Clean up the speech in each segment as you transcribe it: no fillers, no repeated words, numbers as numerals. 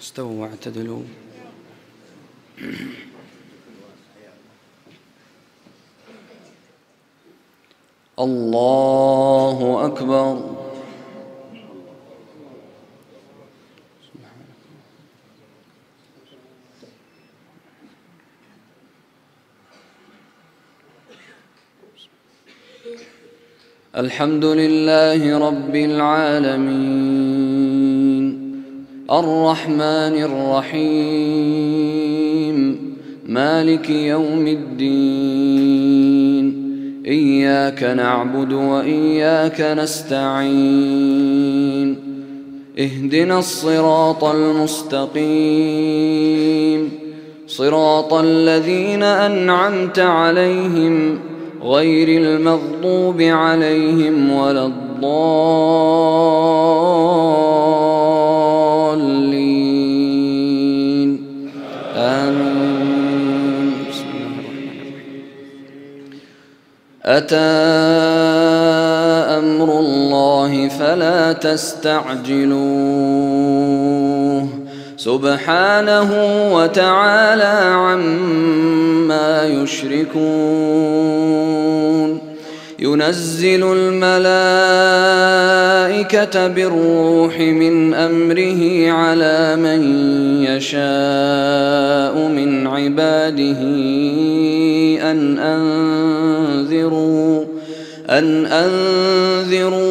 استووا واعتدلوا. الله أكبر. الحمد لله رب العالمين الرحمن الرحيم مالك يوم الدين إياك نعبد وإياك نستعين اهدنا الصراط المستقيم صراط الذين أنعمت عليهم غير المغضوب عليهم ولا الضالين آمين. بسم الله الرحمن الرحيم. أتى أمر الله فلا تستعجلوه سبحانه وتعالى عما يشركون. ينزل الملائكة بالروح من أمره على من يشاء من عباده أن أنذروا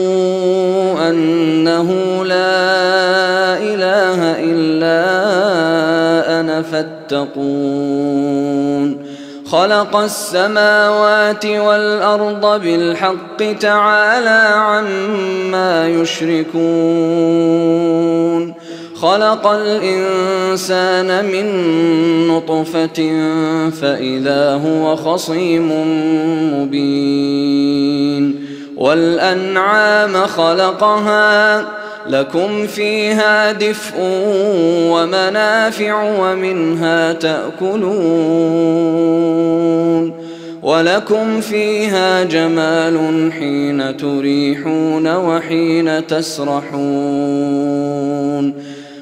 أنه لا إله إلا أنا فاتقون. خلق السماوات والأرض بالحق تعالى عما يشركون. خلق الإنسان من نطفة فإذا هو خصيم مبين. والأنعام خلقها لكم فيها دفء ومنافع ومنها تأكلون ولكم فيها جمال حين تريحون وحين تسرحون.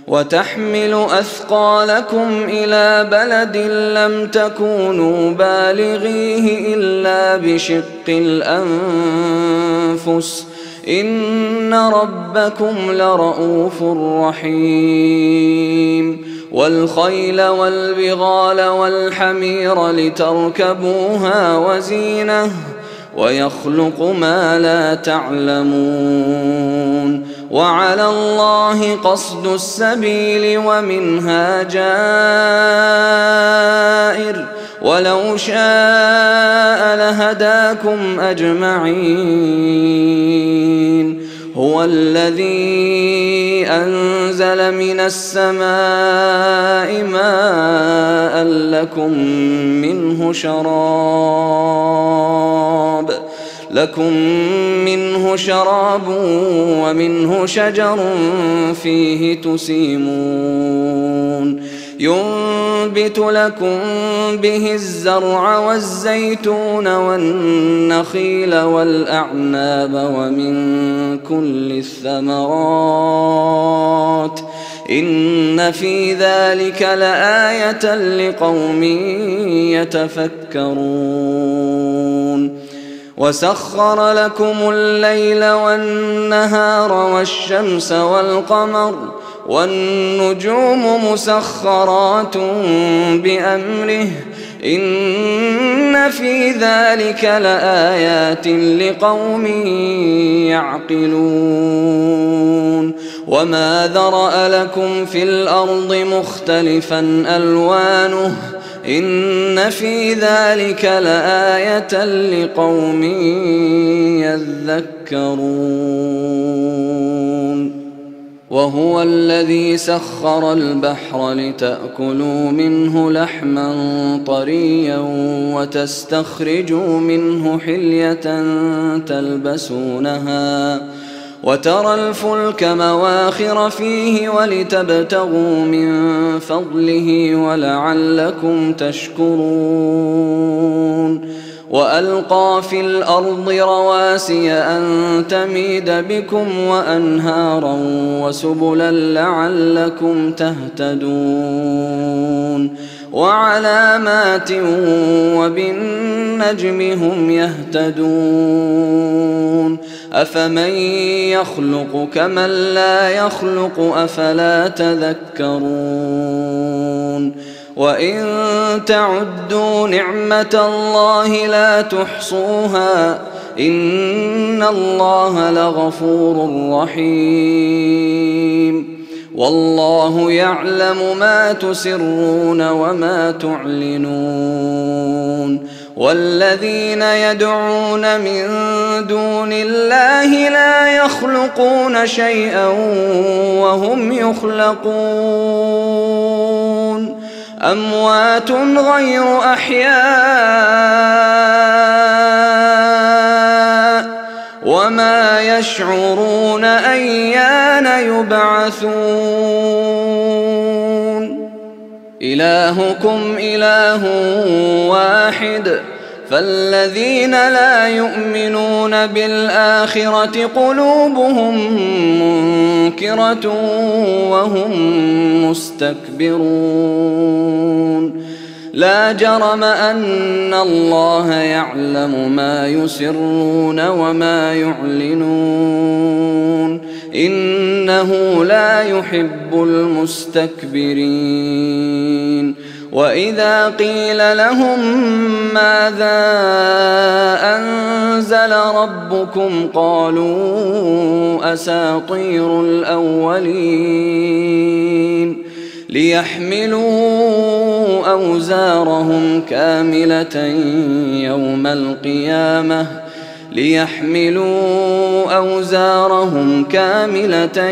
وتحمل أثقالكم إلى بلد لم تكونوا بالغيه إلا بشق الأنفس إن ربكم لرؤوف رحيم. والخيل والبغال والحمير لتركبوها وزينة ويخلق ما لا تعلمون. وعلى الله قصد السبيل ومنها جائر ولو شاء لهداكم أجمعين. هو الذي أنزل من السماء ماء لكم منه شراب ومنه شجر فيه تسيمون. ينبت لكم به الزرع والزيتون والنخيل والأعناب ومن كل الثمرات إن في ذلك لآية لقوم يتفكرون. وسخر لكم الليل والنهار والشمس والقمر والنجوم مسخرات بأمره إن في ذلك لآيات لقوم يعقلون. وما ذرأ لكم في الأرض مختلفا ألوانه إن في ذلك لآية لقوم يذكرون. وهو الذي سخر البحر لتأكلوا منه لحما طريا وتستخرجوا منه حلية تلبسونها وترى الفلك مواخر فيه ولتبتغوا من فضله ولعلكم تشكرون. وألقى في الأرض رواسي أن تميد بكم وأنهارا وسبلا لعلكم تهتدون وعلامات وبالنجم هم يهتدون أفمن يخلق كمن لا يخلق أفلا تذكرون وإن تعدوا نعمة الله لا تحصوها إن الله لغفور رحيم والله يعلم ما تسرون وما تعلنون والذين يدعون من دون الله لا يخلقون شيئا وهم يخلقون أموات غير أحياء وما يشعرون أيان يبعثون إلهكم إله واحد فالذين لا يؤمنون بالآخرة قلوبهم منكرة وهم مستكبرون لا جرم أن الله يعلم ما يسرون وما يعلنون إنه لا يحب المستكبرين وإذا قيل لهم ماذا أنزل ربكم قالوا أساطير الأولين ليحملوا أوزارهم كاملة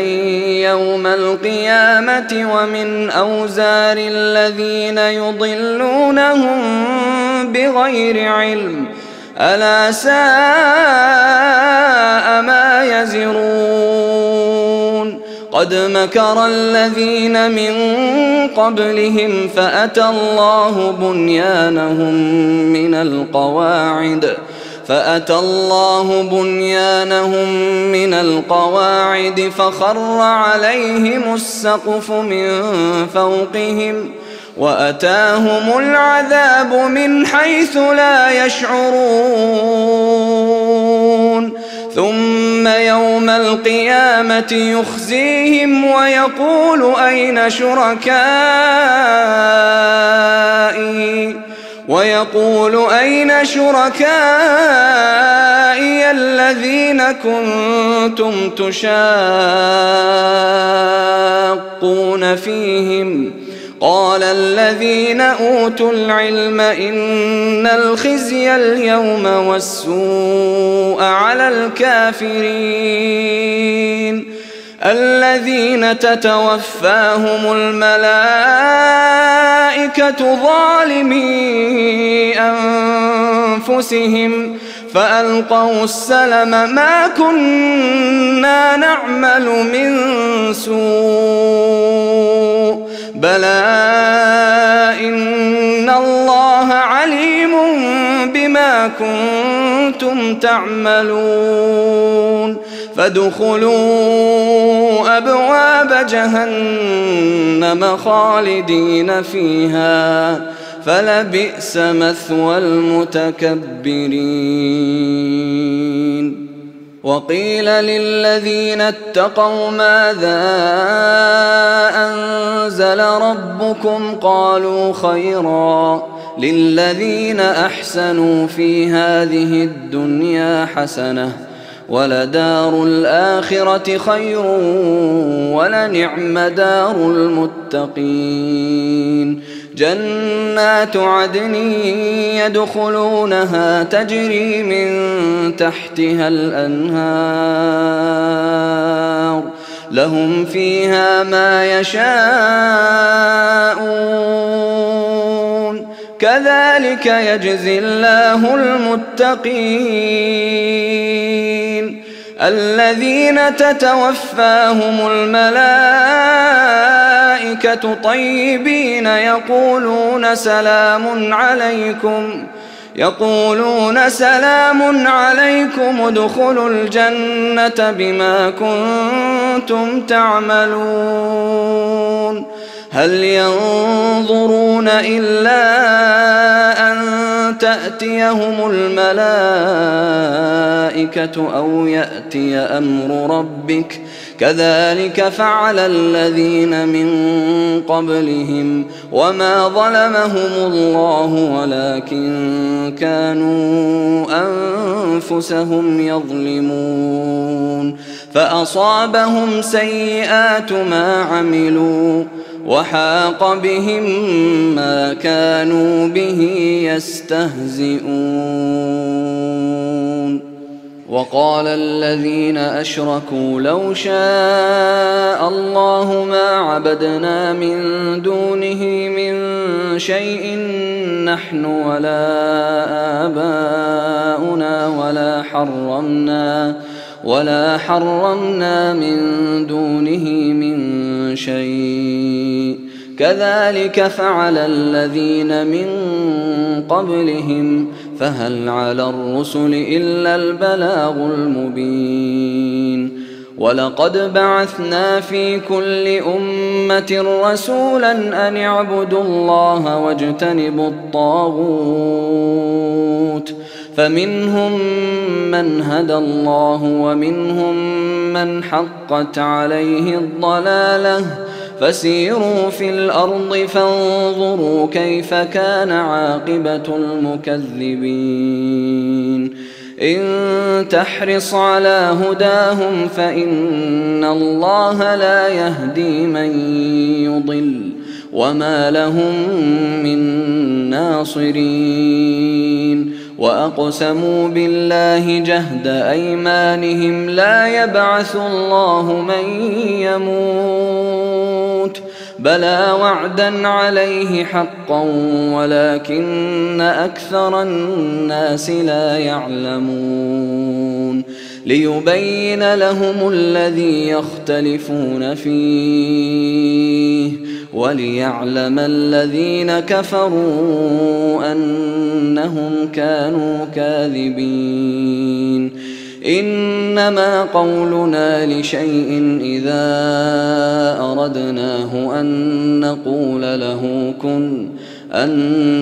يوم القيامة ومن أوزار الذين يضلونهم بغير علم ألا ساء ما يزرون قد مكر الذين من قبلهم فأتى الله بنيانهم من القواعد فخر عليهم السقف من فوقهم وأتاهم العذاب من حيث لا يشعرون ثم يوم القيامة يخزيهم ويقول أين شركائي الذين كنتم تشاقون فيهم قال الذين أوتوا العلم إن الخزي اليوم والسوء على الكافرين الذين تتوفاهم الملائكة ظالمي أنفسهم فألقوا السلم ما كنا نعمل من سوء بلى إن الله عليم بما كنتم تعملون فادخلوا أبواب جهنم خالدين فيها فلبئس مثوى المتكبرين وقيل للذين اتقوا ماذا أنزل ربكم قالوا خيرا للذين أحسنوا في هذه الدنيا حسنة ولدار الآخرة خير ولنعم دار المتقين جنات عدن يدخلونها تجري من تحتها الأنهار لهم فيها ما يشاءون كذلك يجزي الله المتقين الذين تتوفاهم الملائكة طيبين يقولون يقولون سلام عليكم ادخلوا الجنة بما كنتم تعملون هل ينظرون إلا أن تأتيهم الملائكة أو يأتي أمر ربك كذلك فعل الذين من قبلهم وما ظلمهم الله ولكن كانوا أنفسهم يظلمون فأصابهم سيئات ما عملوا وحاق بهم ما كانوا به يستهزئون وقال الذين أشركوا لو شاء الله ما عبدنا من دونه من شيء نحن ولا آباؤنا ولا حرمنا من دونه من شيء كذلك فعل الذين من قبلهم فهل على الرسل إلا البلاغ المبين ولقد بعثنا في كل أمة رسولا أن اعبدوا الله واجتنبوا الطاغوت فمنهم من هدى الله ومنهم من حقت عليه الضلالة فسيروا في الأرض فانظروا كيف كان عاقبة المكذبين إن تحرص على هداهم فإن الله لا يهدي من يضل وما لهم من ناصرين وأقسموا بالله جهد أيمانهم لا يبعث الله من يموت بلى وعدا عليه حقا ولكن أكثر الناس لا يعلمون ليبين لهم الذي يختلفون فيه وليعلم الذين كفروا أنهم كانوا كاذبين إنما قولنا لشيء إذا أردناه أن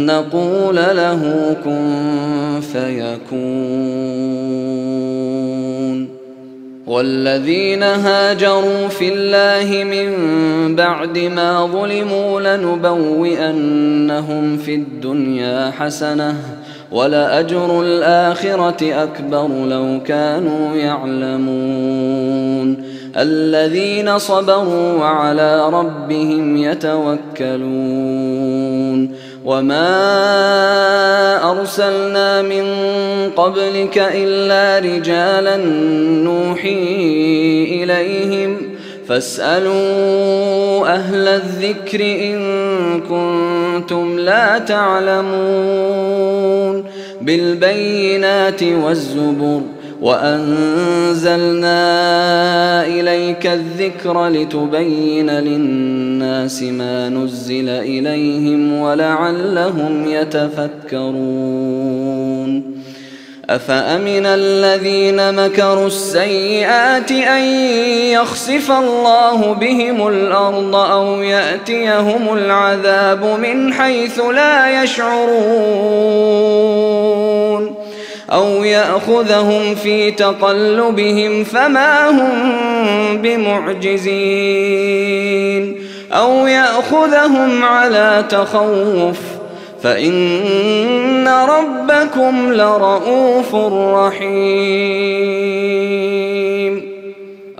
نقول له كن فيكون والذين هاجروا في الله من بعد ما ظلموا لنبوئنهم في الدنيا حسنة ولأجر الآخرة أكبر لو كانوا يعلمون الذين صبروا وعلى ربهم يتوكلون وما أرسلنا من قبلك إلا رجالا نوحي إليهم فاسألوا أهل الذكر إن كنتم لا تعلمون بالبينات والزبر وأنزلنا إليك الذكر لتبين للناس ما نزل إليهم ولعلهم يتفكرون أفأمن الذين مكروا السيئات أن يخسف الله بهم الأرض أو يأتيهم العذاب من حيث لا يشعرون أو يأخذهم في تقلبهم فما هم بمعجزين أو يأخذهم على تخوف فإن ربكم لرؤوف رحيم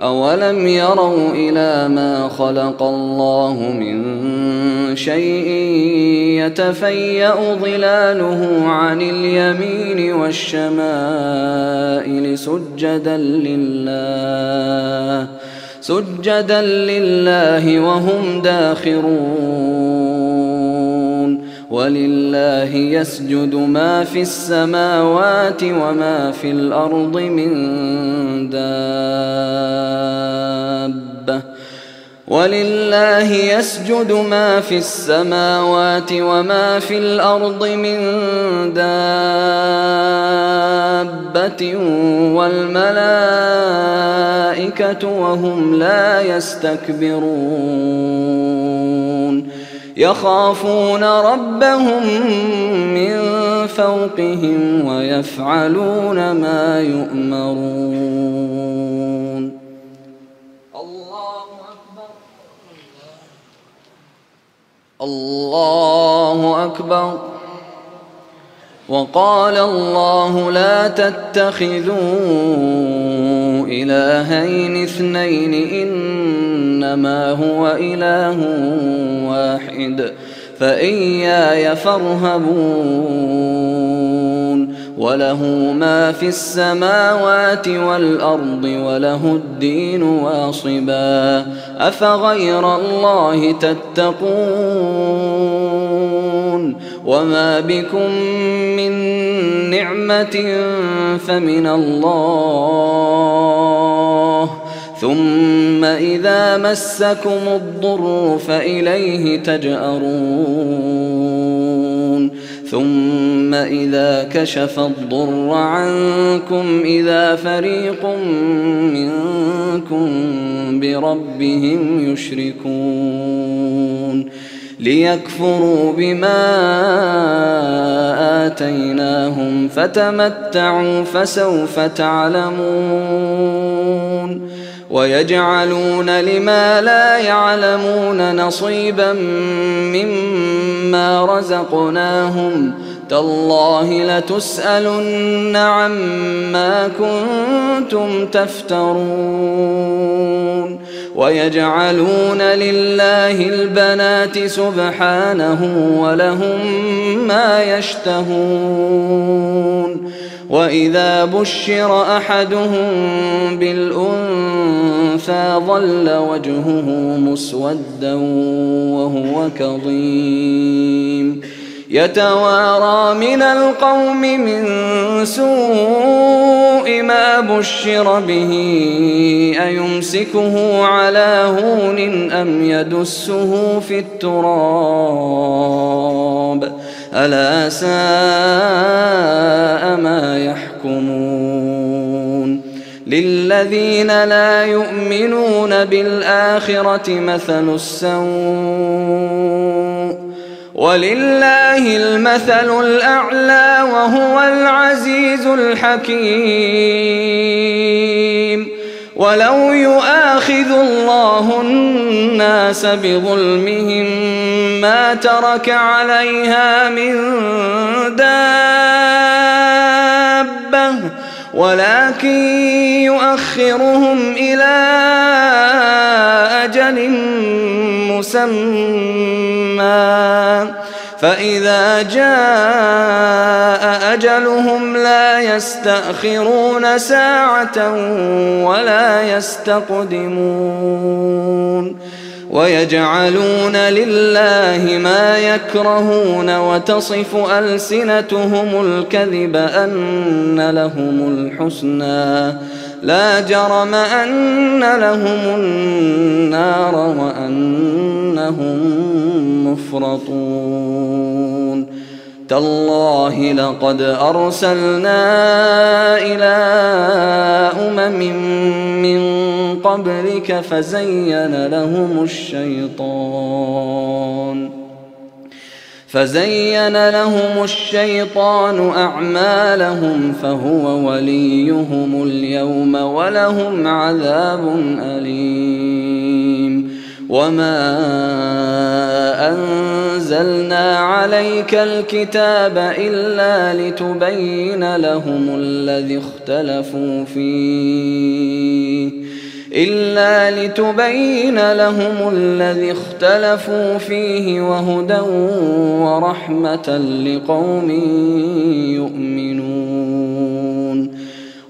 أولم يروا إلى ما خلق الله من شيء يتفيأ ظلاله عن اليمين والشمائل سجدا لله وهم داخرون ولله يسجد ما في السماوات وما في الأرض من دابة ولله يسجد ما في السماوات وما في الأرض من دابة والملائكة وهم لا يستكبرون يخافون ربهم من فوقهم ويفعلون ما يؤمرون. الله أكبر. وقال الله لا تتخذوا إلهين اثنين إنما هو إله واحد فإياي فارهبون. وله ما في السماوات والأرض وله الدين واصبا أفغير الله تتقون. وما بكم من نعمة فمن الله ثم إذا مسكم الضر فإليه تجأرون. ثم إذا كشف الضر عنكم إذا فريق منكم بربهم يشركون ليكفروا بما آتيناهم فتمتعوا فسوف تعلمون. ويجعلون لما لا يعلمون نصيبا مما رزقناهم تالله لتسألن عما كنتم تفترون. ويجعلون لله البنات سبحانه ولهم ما يشتهون. وإذا بشر أحدهم بالأنثى ظل وجهه مسودا وهو كظيم يتوارى من القوم من سوء ما بشر به أيمسكه على هون أم يدسه في التراب ألا ساء ما يحكمون. للذين لا يؤمنون بالآخرة مثل السوء ولله المثل الأعلى وهو العزيز الحكيم. ولو يؤاخذ الله الناس بظلمهم ما ترك عليها من دابة ولكن يؤخرهم إلى أجل مسمى فإذا جاء أجلهم لا يستأخرون ساعة ولا يستقدمون. ويجعلون لله ما يكرهون وتصف ألسنتهم الكذب أن لهم الحسنى لا جرم أن لهم النار وأنهم مفرطون. تالله لقد أرسلنا إلى من قبلك فزين لهم الشيطان أعمالهم فهو وليهم اليوم ولهم عذاب أليم. وما أنزلنا عليك الكتاب إلا لتبين لهم الذي اختلفوا فيه وهدى ورحمة لقوم يؤمنون.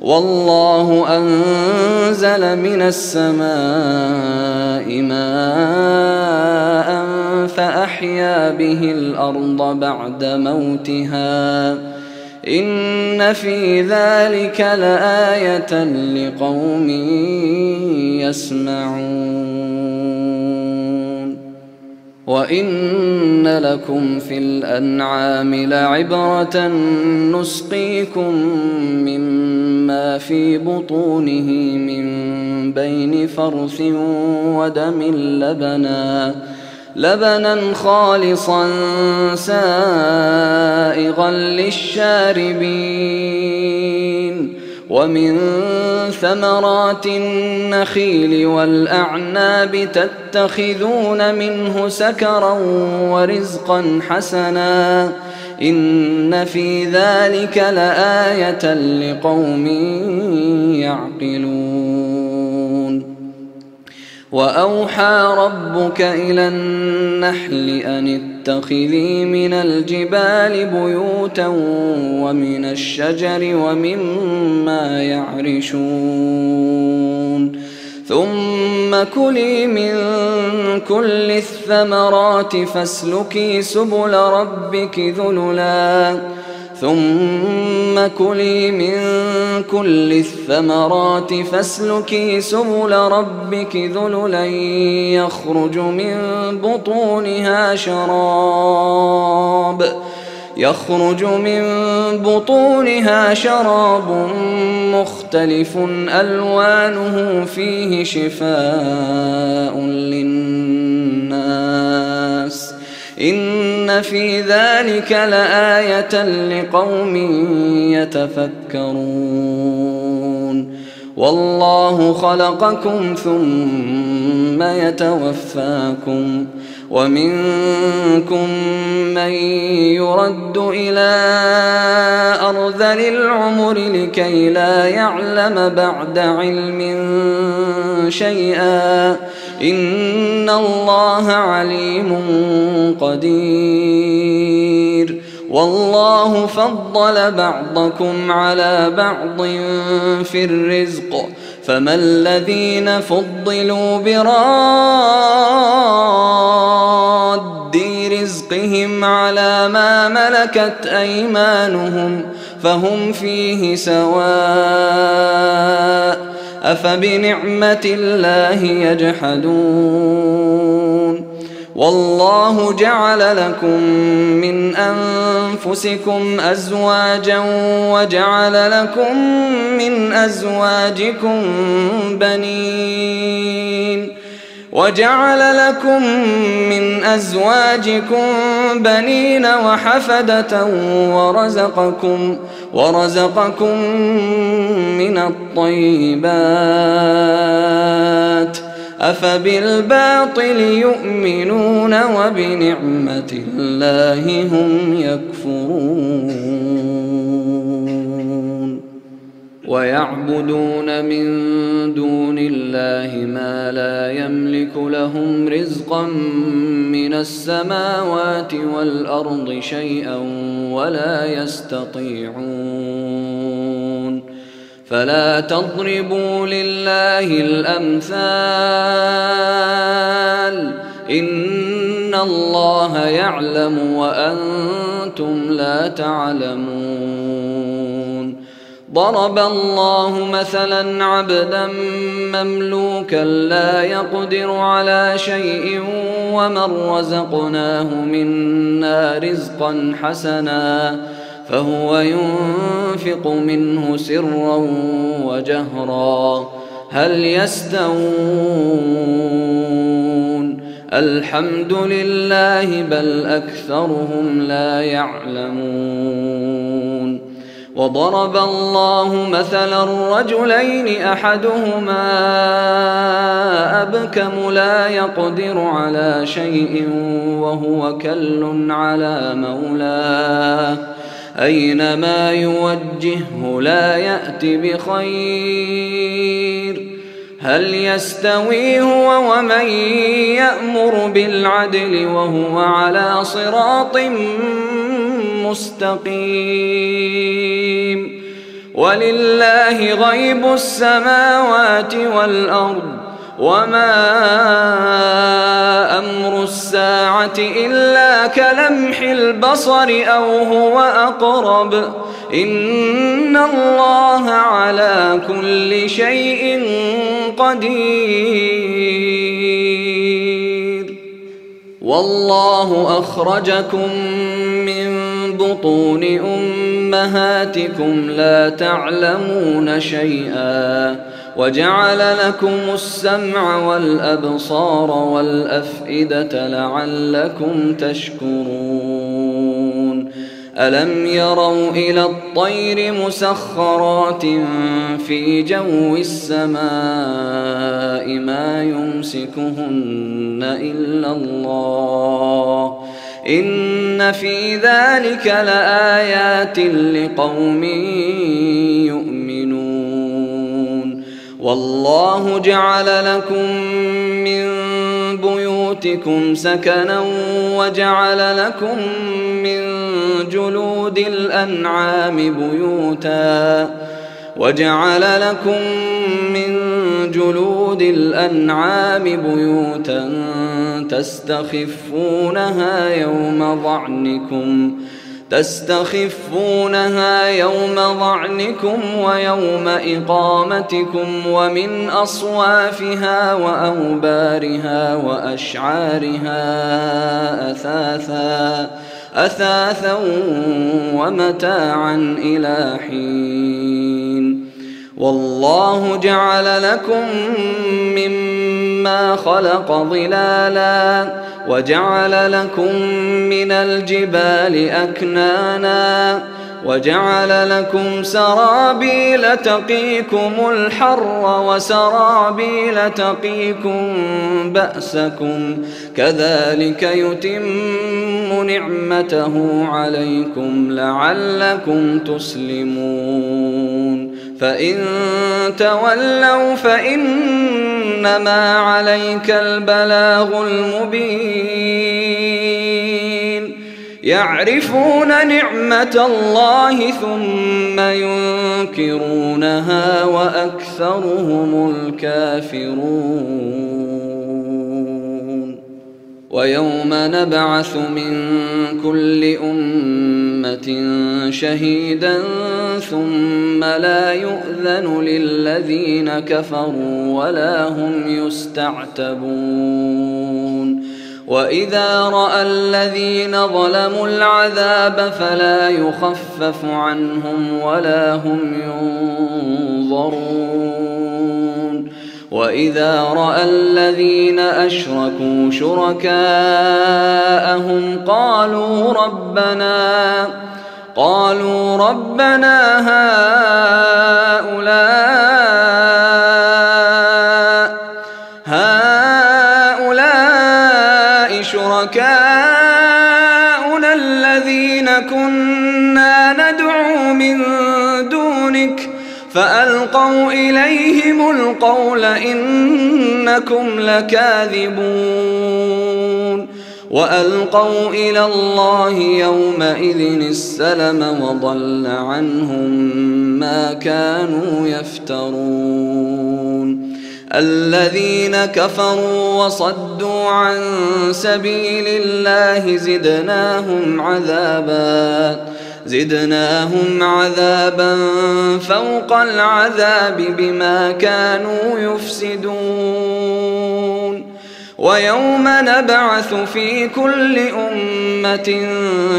والله أنزل من السماء ماء فأحيا به الأرض بعد موتها إن في ذلك لآية لقوم يسمعون. وإن لكم في الأنعام لعبرة نسقيكم مما في بطونه من بين فرث ودم لبنا خالصا سائغا للشاربين ومن ثمرات النخيل والأعناب تتخذون منه سكرا ورزقا حسنا إن في ذلك لآية لقوم يعقلون. وأوحى ربك إلى النحل أن اتخذي من الجبال بيوتا ومن الشجر ومما يعرشون ثم كلي من كل الثمرات فاسلكي سبل ربك ذللا يخرج من بطونها شراب مختلف ألوانه فيه شفاء للناس إن في ذلك لآية لقوم يتفكرون. والله خلقكم ثم يتوفاكم ومنكم من يرد إلى أرذل العمر لكي لا يعلم بعد علم شيئا إن الله عليم قدير. والله فضل بعضكم على بعض في الرزق فما الذين فضلوا براد رزقهم على ما ملكت أيمانهم فهم فيه سواء أفبنعمة الله يجحدون. والله جعل لكم من أنفسكم أزواجا وجعل لكم من أزواجكم بنين وحفدة ورزقكم من الطيبات أفبالباطل يؤمنون وبنعمة الله هم يكفرون. ويعبدون من دون الله ما لا يملك لهم رزقا من السماوات والأرض شيئا ولا يستطيعون. فلا تضربوا لله الأمثال إن الله يعلم وأنتم لا تعلمون. ضرب الله مثلا عبدا مملوكا لا يقدر على شيء ومن رزقناه منا رزقا حسنا فهو ينفق منه سرا وجهرا هل يستوون الحمد لله بل أكثرهم لا يعلمون. وضرب الله مثلا رجلين أحدهما أبكم لا يقدر على شيء وهو كل على مولاه أينما يوجهه لا يأت بخير هل يستوي هو ومن يأمر بالعدل وهو على صراط مستقيم. ولله غيب السماوات والأرض وما أمر الساعة إلا كلمح البصر أو هو أقرب إن الله على كل شيء قدير. والله أخرجكم من بطون أمهاتكم لا تعلمون شيئا وجعل لكم السمع والأبصار والأفئدة لعلكم تشكرون. ألم يروا إلى الطير مسخرات في جو السماء ما يمسكهن إلا الله إن في ذلك لآيات لقوم يؤمنون. والله جعل لكم من بيوتكم سكنا وجعل لكم من جلود الأنعام بيوتا تستخفونها يوم ضعنكم ويوم إقامتكم ومن أصوافها وأوبارها وأشعارها أثاثا ومتاعا إلى حين. والله جعل لكم مما خلق ظلالا وجعل لكم من الجبال أكنانا وجعل لكم سرابيل تقيكم الحر وسرابيل تقيكم بأسكم كذلك يتم نعمته عليكم لعلكم تسلمون. فإن تولوا فإنما عليك البلاغ المبين. يعرفون نعمة الله ثم ينكرونها وأكثرهم الكافرون. ويوم نبعث من كل أمة شهيدا ثم لا يؤذن للذين كفروا ولا هم يستعتبون. وإذا رأى الذين ظلموا العذاب فلا يخفف عنهم ولا هم ينظرون. وإذا رأى الذين أشركوا شركاءهم قالوا ربنا هؤلاء شركاؤنا الذين كنا ندعو من دونك فألقوا إليهم القول إنكم لكاذبون. وألقوا إلى الله يومئذ السلم وضل عنهم ما كانوا يفترون. الذين كفروا وصدوا عن سبيل الله زدناهم عذابا فوق العذاب بما كانوا يفسدون. ويوم نبعث في كل أمة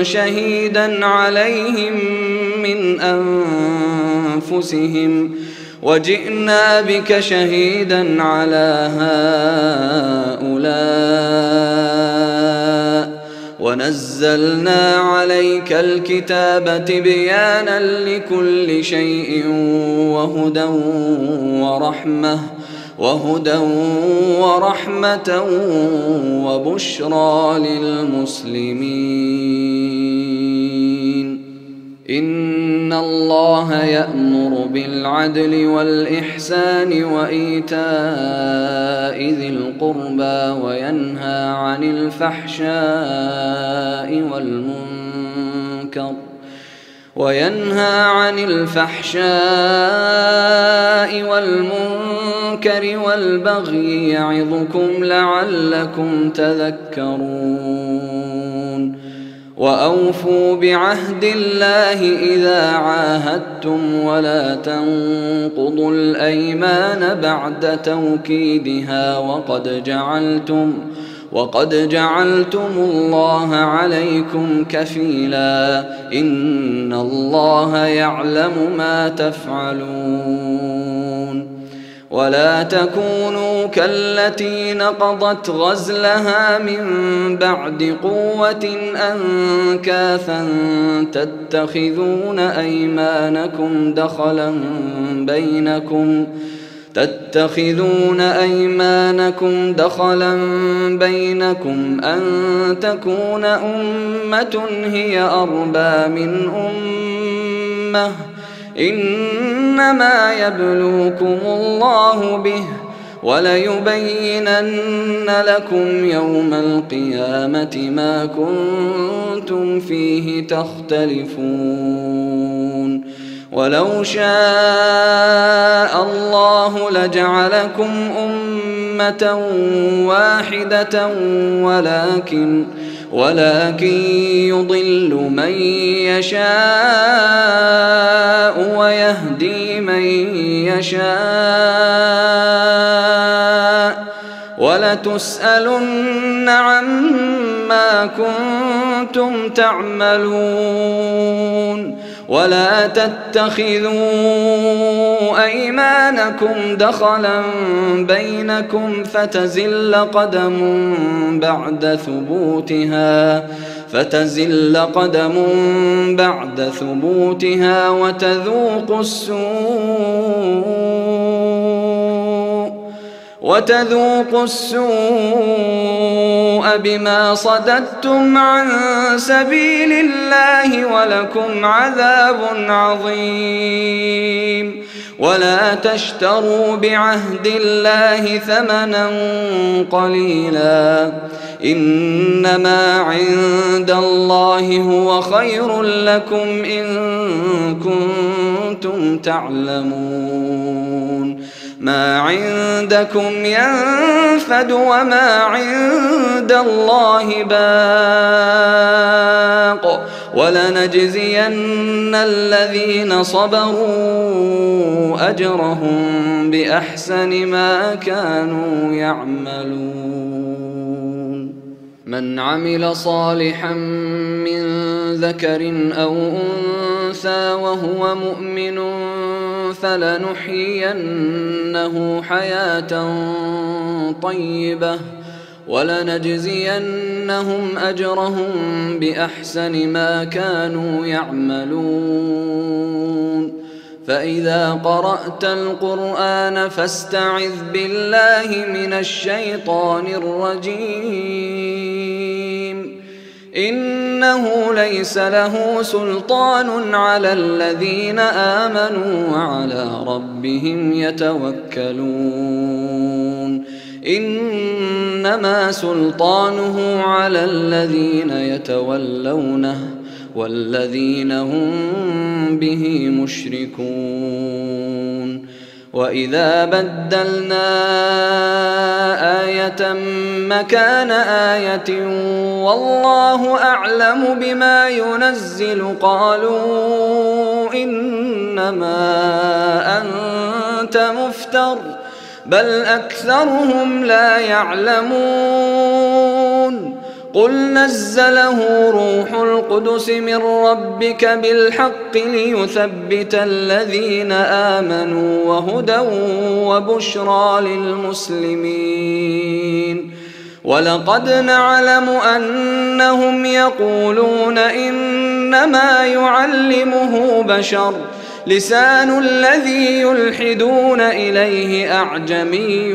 شهيدا عليهم من أنفسهم وجئنا بك شهيدا على هؤلاء ونزلنا عليك الكتاب تبيانا لكل شيء وهدى ورحمة وبشرى للمسلمين. إن الله يأمر بالعدل والإحسان وإيتاء ذي القربى وينهى عن الفحشاء وينهى عن الفحشاء والمنكر والبغي يعظكم لعلكم تذكرون وأوفوا بعهد الله إذا عاهدتم ولا تنقضوا الأيمان بعد توكيدها وقد جعلتم الله عليكم كفيلا إن الله يعلم ما تفعلون ولا تكونوا كالتي نقضت غزلها من بعد قوة أنكاثا تتخذون أيمانكم دخلا بينكم أن تكون أمة هي أربى من أمة إنما يبلوكم الله به وليبينن لكم يوم القيامة ما كنتم فيه تختلفون ولو شاء الله لجعلكم أمة واحدة ولكن يضل من يشاء ويهدي من يشاء ولتسألن عما كنتم تعملون ولا تتخذوا أيمانكم دخلا بينكم فتزل قدم بعد ثبوتها وتذوقوا السوء بما صددتم عن سبيل الله ولكم عذاب عظيم ولا تشتروا بعهد الله ثمنا قليلا إنما عند الله هو خير لكم إن كنتم تعلمون ما عندكم ينفد وما عند الله باق ولنجزين الذين صبروا أجرهم بأحسن ما كانوا يعملون من عمل صالحا من ذكر أو أنثى وهو مؤمن فلنحيينه حياة طيبة ولنجزينهم أجرهم بأحسن ما كانوا يعملون فإذا قرأت القرآن فاستعذ بالله من الشيطان الرجيم إنه ليس له سلطان على الذين آمنوا وعلى ربهم يتوكلون إنما سلطانه على الذين يتولونه والذين هم به مشركون وإذا بدلنا آية مكان آية والله أعلم بما ينزل قالوا إنما أنت مفتر بل أكثرهم لا يعلمون قل نزله روح القدس من ربك بالحق ليثبت الذين آمنوا وهدى وبشرى للمسلمين ولقد نعلم أنهم يقولون إنما يعلمه بشر لسان الذي يلحدون إليه أعجمي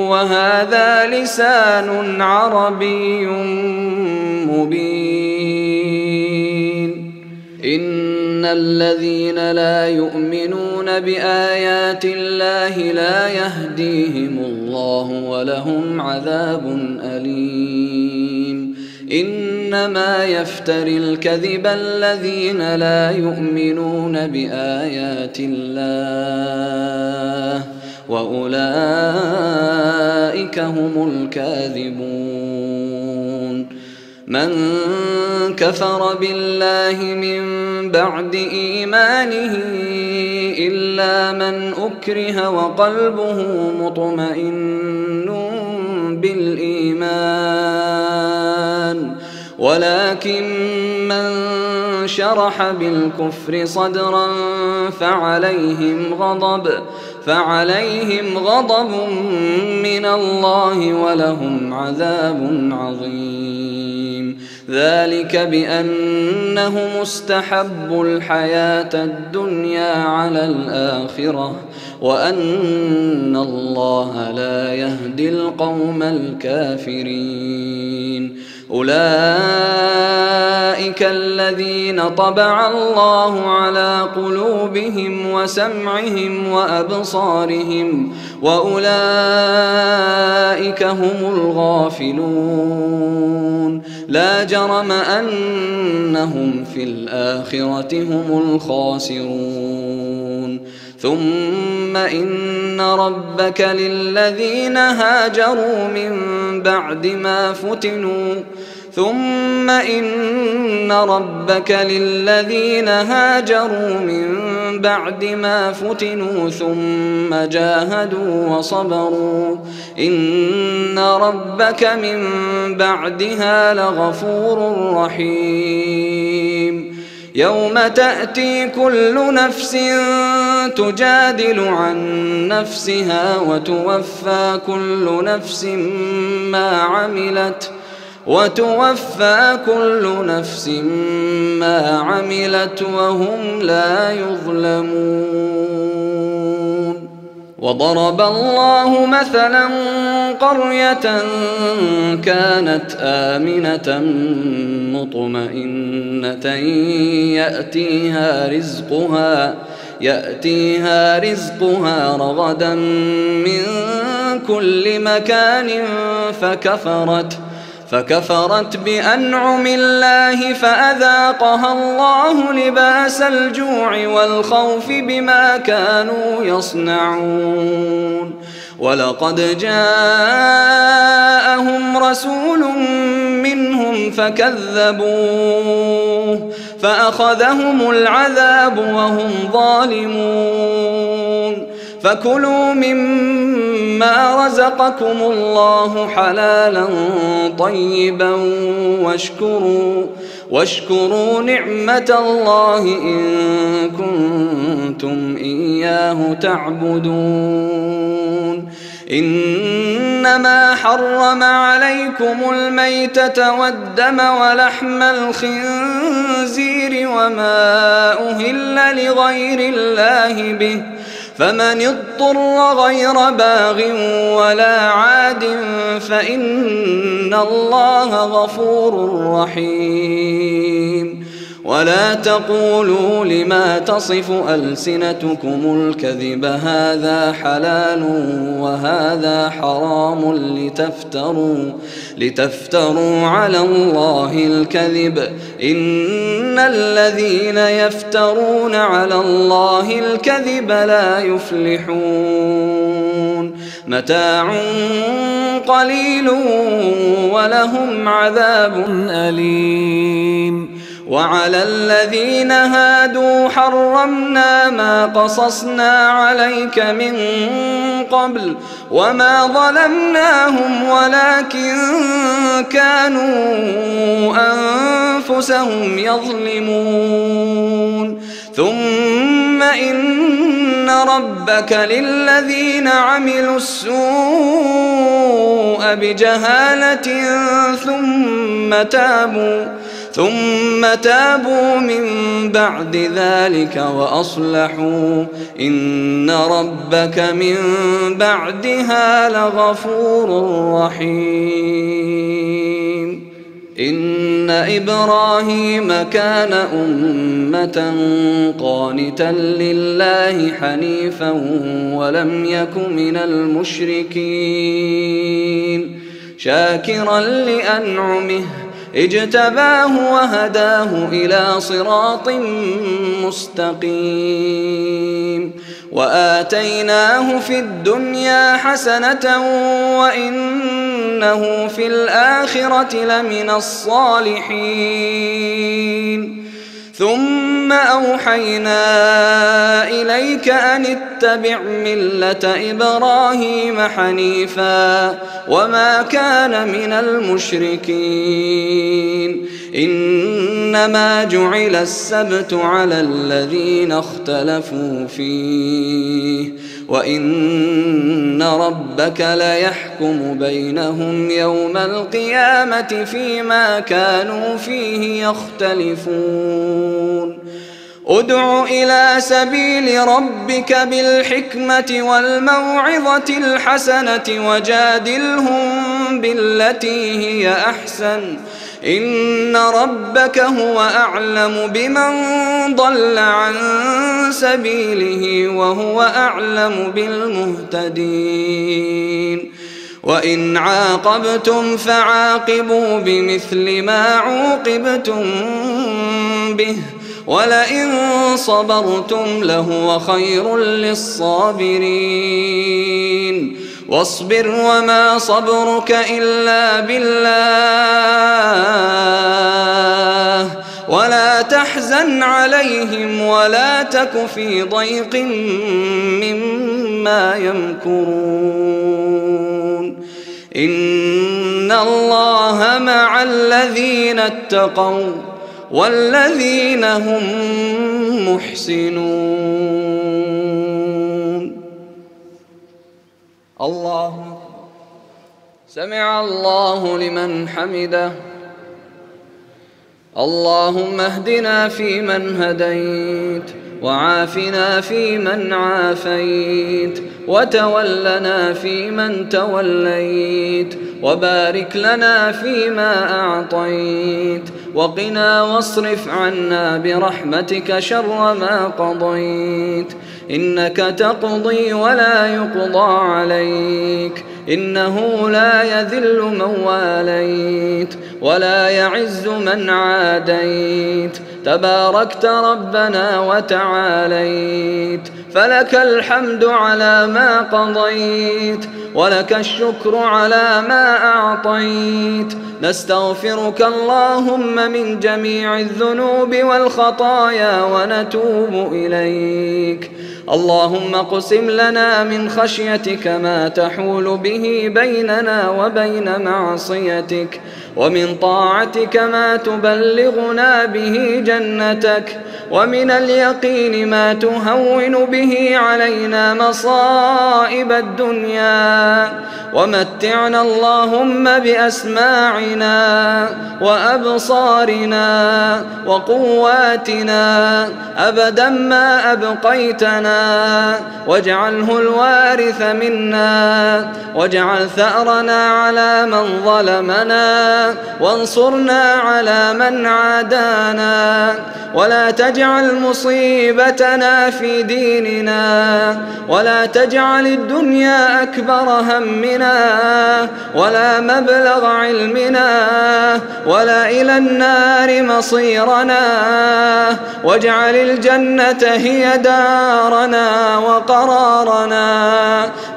وهذا لسان عربي مبين إن الذين لا يؤمنون بآيات الله لا يهديهم الله ولهم عذاب أليم إنما يفتري الكذب الذين لا يؤمنون بآيات الله وأولئك هم الكاذبون. من كفر بالله من بعد إيمانه إلا من أكره وقلبه مطمئن بالإيمان، ولكن من شرح بالكفر صدرا فعليهم غضب من الله ولهم عذاب عظيم. ذلك بأنهم استحبوا الحياة الدنيا على الآخرة وأن الله لا يهدي القوم الكافرين. أولئك الذين طبع الله على قلوبهم وسمعهم وأبصارهم وأولئك هم الغافلون. لا جرم أنهم في الآخرة هم الخاسرون. ثم إن ربك للذين هاجروا من بعد ما فتنوا ثم جاهدوا وصبروا إن ربك من بعدها لغفور رحيم. يوم تأتي كل نفس تجادل عن نفسها وتوفى كل نفس ما عملت وهم لا يظلمون. وضرب الله مثلا قرية كانت آمنة مطمئنة يأتيها رزقها رغدا من كل مكان فكفرت بأنعم الله فأذاقها الله لباس الجوع والخوف بما كانوا يصنعون. ولقد جاءهم رسول منهم فكذبوه فأخذهم العذاب وهم ظالمون. فكلوا مما رزقكم الله حلالا طيبا واشكروا نعمة الله إن كنتم إياه تعبدون. إنما حرم عليكم الميتة والدم ولحم الخنزير وما أهل لغير الله به، فمن اضطر غير باغ ولا عاد فإن الله غفور رحيم. ولا تقولوا لما تصف ألسنتكم الكذب هذا حلال وهذا حرام لتفتروا على الله الكذب. إن الذين يفترون على الله الكذب لا يفلحون. متاع قليل ولهم عذاب أليم. وعلى الذين هادوا حرمنا ما قصصنا عليك من قبل وما ظلمناهم ولكن كانوا أنفسهم يظلمون. ثم إن ربك للذين عملوا السوء بجهالة ثم تابوا من بعد ذلك وأصلحوا إن ربك من بعدها لغفور رحيم. إن إبراهيم كان أمة قانتا لله حنيفا ولم يك من المشركين شاكرا لأنعمه اجتباه وهداه إلى صراط مستقيم وآتيناه في الدنيا حسنة وإنه في الآخرة لمن الصالحين ثم أوحينا إليك أن اتبع ملة إبراهيم حنيفا وما كان من المشركين إنما جعل السبت على الذين اختلفوا فيه وإن ربك ليحكم بينهم يوم القيامة فيما كانوا فيه يختلفون ادع إلى سبيل ربك بالحكمة والموعظة الحسنة وجادلهم بالتي هي أحسن إن ربك هو أعلم بمن ضل عن سبيله وهو أعلم بالمهتدين وإن عاقبتم فعاقبوا بمثل ما عوقبتم به ولئن صبرتم لهو خير للصابرين واصبر وما صبرك إلا بالله ولا تحزن عليهم ولا تك في ضيق مما يمكرون إن الله مع الذين اتقوا والذين هم محسنون. الله سمع الله لمن حمده. اللهم اهدنا فيمن هديت وعافنا فيمن عافيت وتولنا فيمن توليت وبارك لنا فيما أعطيت وقنا واصرف عنا برحمتك شر ما قضيت إنك تقضي ولا يقضى عليك إنه لا يذل من واليت ولا يعز من عاديت تباركت ربنا وتعاليت فلك الحمد على ما قضيت ولك الشكر على ما أعطيت نستغفرك اللهم من جميع الذنوب والخطايا ونتوب إليك. اللهم اقسم لنا من خشيتك ما تحول به بيننا وبين معصيتك ومن طاعتك ما تبلغنا به جنتك ومن اليقين ما تهون به علينا مصائب الدنيا ومتعنا اللهم بأسماعنا وأبصارنا وقواتنا أبدا ما أبقيتنا واجعله الوارث منا واجعل ثأرنا على من ظلمنا وانصرنا على من عادانا ولا تجعل مصيبتنا في ديننا ولا تجعل الدنيا أكبر همنا ولا مبلغ علمنا ولا إلى النار مصيرنا واجعل الجنة هي دارنا وقرارنا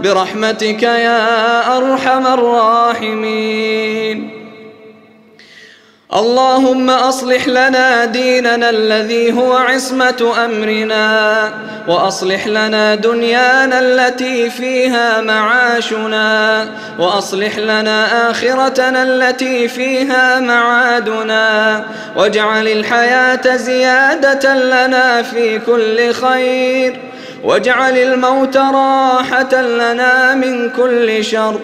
برحمتك يا أرحم الراحمين. اللهم أصلح لنا ديننا الذي هو عصمة أمرنا وأصلح لنا دنيانا التي فيها معاشنا وأصلح لنا آخرتنا التي فيها معادنا واجعل الحياة زيادة لنا في كل خير واجعل الموت راحة لنا من كل شر.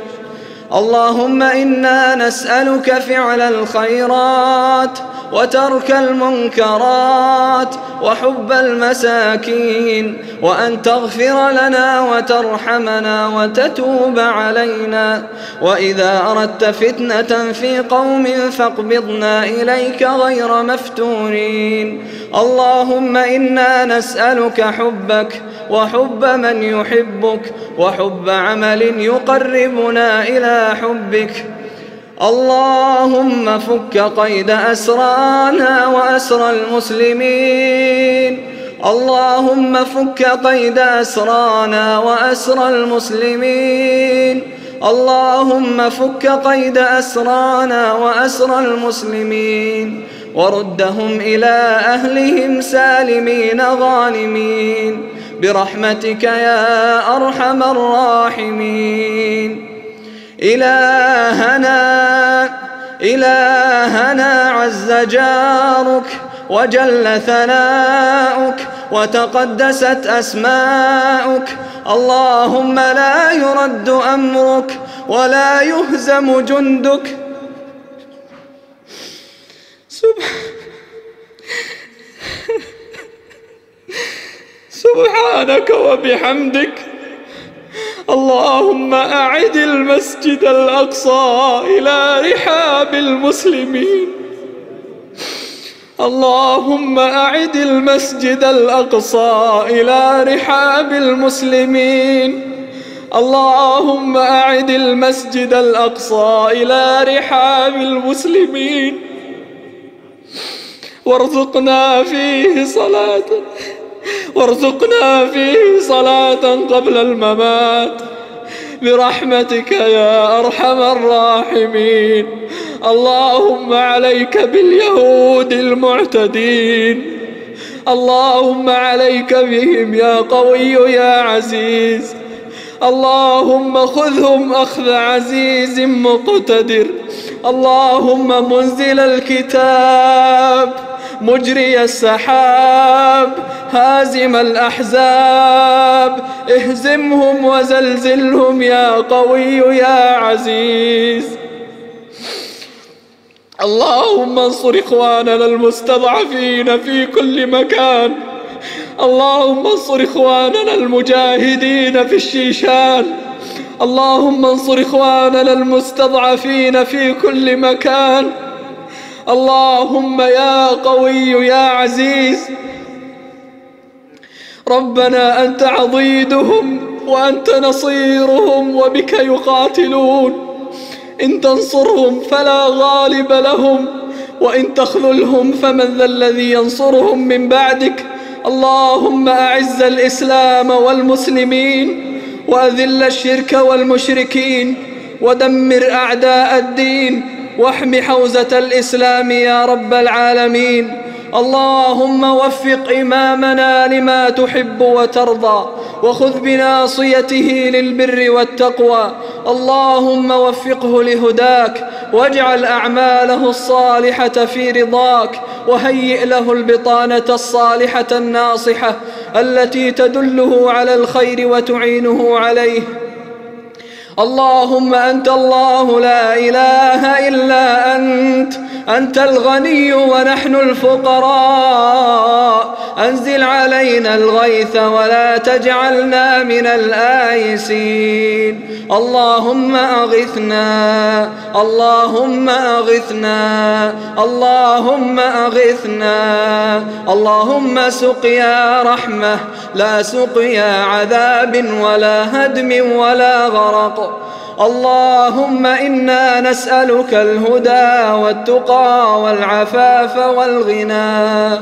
اللهم إنا نسألك فعل الخيرات وترك المنكرات وحب المساكين وأن تغفر لنا وترحمنا وتتوب علينا وإذا أردت فتنة في قوم فاقبضنا إليك غير مفتونين. اللهم إنا نسألك حبك وحب من يحبك وحب عمل يقربنا إلى حبك. اللهم فك قيد أسرانا وأسرى المسلمين. اللهم فك قيد أسرانا وأسرى المسلمين. اللهم فك قيد أسرانا وأسرى المسلمين وردهم إلى أهلهم سالمين غانمين برحمتك يا أرحم الراحمين. إلهنا عز جارك وجل ثناؤك وتقدست أسماؤك. اللهم لا يرد أمرك ولا يهزم جندك. سبحانك وبحمدك. اللهم أعد المسجد الأقصى إلى رحاب المسلمين. اللهم أعد المسجد الأقصى إلى رحاب المسلمين. اللهم أعد المسجد الأقصى إلى رحاب المسلمين وارزقنا فيه صلاة قبل الممات برحمتك يا أرحم الراحمين. اللهم عليك باليهود المعتدين. اللهم عليك بهم يا قوي يا عزيز. اللهم خذهم أخذ عزيز مقتدر. اللهم منزل الكتاب مجري السحاب هازم الأحزاب اهزمهم وزلزلهم يا قوي يا عزيز. اللهم انصر إخواننا المستضعفين في كل مكان. اللهم انصر إخواننا المجاهدين في الشيشان. اللهم انصر إخواننا المستضعفين في كل مكان. اللهم يا قوي يا عزيز ربنا أنت عضيدهم وأنت نصيرهم وبك يقاتلون. إن تنصرهم فلا غالب لهم وإن تخذلهم فمن ذا الذي ينصرهم من بعدك. اللهم أعز الإسلام والمسلمين وأذل الشرك والمشركين ودمر أعداء الدين واحم حوزة الإسلام يا رب العالمين. اللهم وفق إمامنا لما تحب وترضى وخذ بناصيته للبر والتقوى. اللهم وفقه لهداك واجعل أعماله الصالحة في رضاك وهيئ له البطانة الصالحة الناصحة التي تدله على الخير وتعينه عليه. اللهم أنت الله لا إله إلا أنت الغني ونحن الفقراء. أنزل علينا الغيث ولا تجعلنا من الآيسين. اللهم أغثنا اللهم أغثنا اللهم أغثنا. اللهم سقيا رحمة لا سقيا عذاب ولا هدم ولا غرق. اللهم إنا نسألك الهدى والتقى والعفاف والغنى.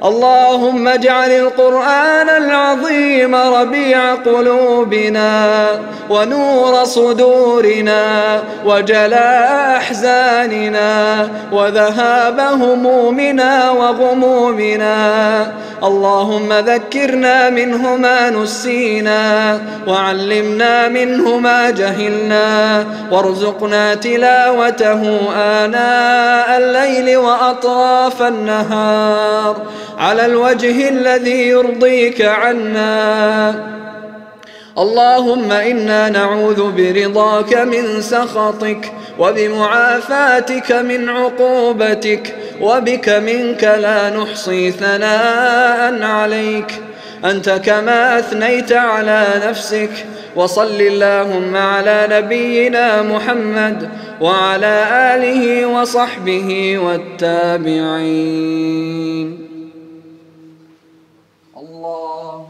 اللهم اجعل القرآن العظيم ربيع قلوبنا ونور صدورنا وجلاء أحزاننا وذهاب همومنا وغمومنا. اللهم ذكرنا منه ما نسينا وعلمنا منه ما جهلنا وارزقنا تلاوته آناء الليل وأطراف النهار على الوجه الذي يرضيك عنا. اللهم إنا نعوذ برضاك من سخطك وبمعافاتك من عقوبتك وبك منك لا نحصي ثناء عليك أنت كما أثنيت على نفسك. وصل اللهم على نبينا محمد وعلى آله وصحبه والتابعين. الله